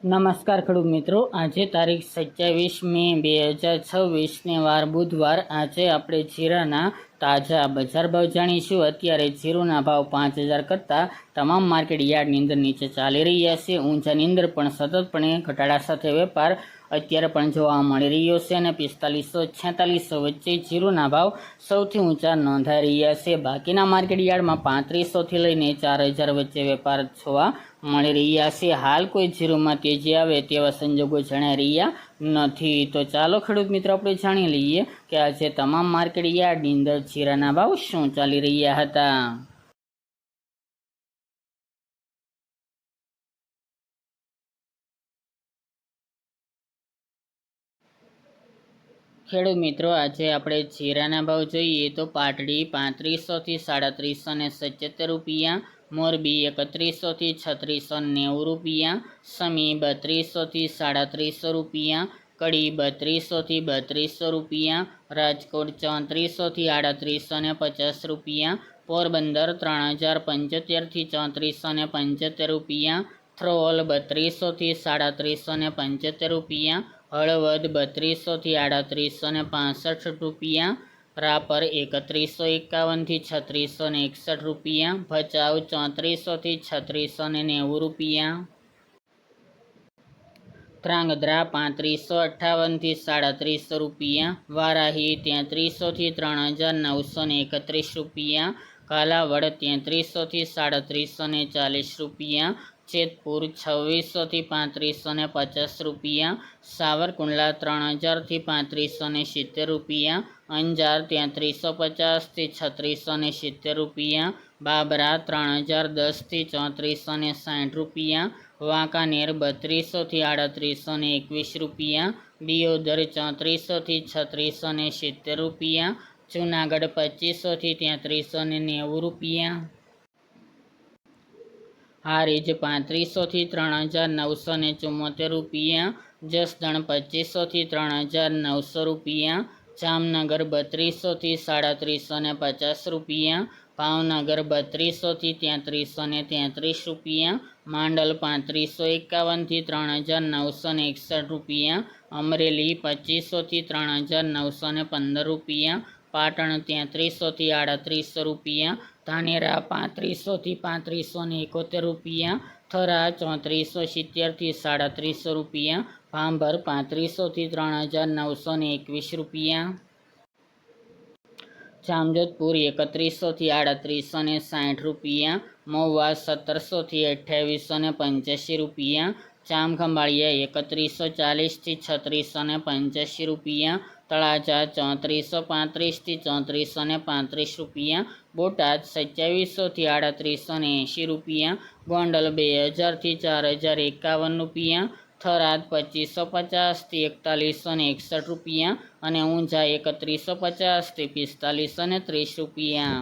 નમસ્કાર ખેડૂત મિત્રો, આજે તારીખ 27 મે 2026 વાર બુધવાર। આજે આપણે જીરાના તાજા બજાર ભાવ જાણીશું। અત્યારે જીરુના ભાવ 5000 કરતાં તમામ માર્કેટ યાર્ડની અંદર નીચે ચાલી રહ્યા છે। ઊંચાની અંદર પણ સતતપણે ઘટાડા સાથે વેપાર અત્યારે પણ જોવા મળી રહ્યો છે અને 4500-4600 વચ્ચે જીરુના ભાવ સૌથી ઊંચા નોંધાઈ રહ્યા છે। બાકીના માર્કેટ યાર્ડમાં 3500થી લઈને 4000 વચ્ચે વેપાર જોવા મળી રહ્યા છે। હાલ કોઈ જીરુમાં તેજી આવે તેવા સંજોગો જણાઈ રહ્યા નથી। તો ચાલો ખેડૂત મિત્રો આપણે જાણી લઈએ કે આજે તમામ માર્કેટ યાર્ડની અંદર જીરાના ભાવ શું ચાલી રહ્યા હતા। ખેડૂત મિત્રો, આજે આપણે જીરાના ભાવ જોઈએ તો પાટડી 3500થી 3777 રૂપિયા, મોરબી 3100થી 3690 રૂપિયા, સમી 3200થી 3700 રૂપિયા, કડી 3200થી 3200 રૂપિયા, રાજકોટ 3400થી 3850 રૂપિયા, પોરબંદર 3075થી 3475 રૂપિયા, થ્રોલ 3200થી 3775 રૂપિયા, હળવદ 3200થી 3865 રૂપિયા, રાપર 3151થી 3661 રૂપિયા, ભચાઉ 3400થી 3690 રૂપિયા, ધ્રાંગધ્રા 3558થી 3700 રૂપિયા, વારાહી 3300થી 3931 રૂપિયા, કાલાવડ 3300થી 3740 રૂપિયા, જેતપુર 2600થી 3550 રૂપિયા, સાવરકુંડલા 3000થી 3570 રૂપિયા, અંજાર 3350થી 3670 રૂપિયા, બાબરા 3010થી 3460 રૂપિયા, વાંકાનેર 3200થી 3821 રૂપિયા, દિયોદર 3400થી 3670 રૂપિયા, જૂનાગઢ 2500થી 3390 રૂપિયા, હારીજ 3500થી 3974 રૂપિયા, જસદણ 2500થી 3900 રૂપિયા, જામનગર 3200થી 3750 રૂપિયા, ભાવનગર 3200થી 3333 રૂપિયા, માંડલ 3551થી 3961 રૂપિયા, અમરેલી 2500થી 3915 રૂપિયા, પાટણ 3300થી 3800 રૂપિયા, ધાનેરા 3500થી 3571 રૂપિયા, થરા 3470થી 3700 રૂપિયા, ભાંભર 3500થી 3921 રૂપિયા, જામજોધપુર 3100થી 3860 રૂપિયા, મહુવા 1700થી 2885 રૂપિયા, જામખંભાળિયા 3140થી 3685 રૂપિયા, તળાજા 3435થી 3435 રૂપિયા, બોટાદ 2700થી 3880 રૂપિયા, ગોંડલ 2000થી 4051 રૂપિયા, થરાદ 2550થી 4161 રૂપિયા અને ઊંઝા 3150થી 4530 રૂપિયા।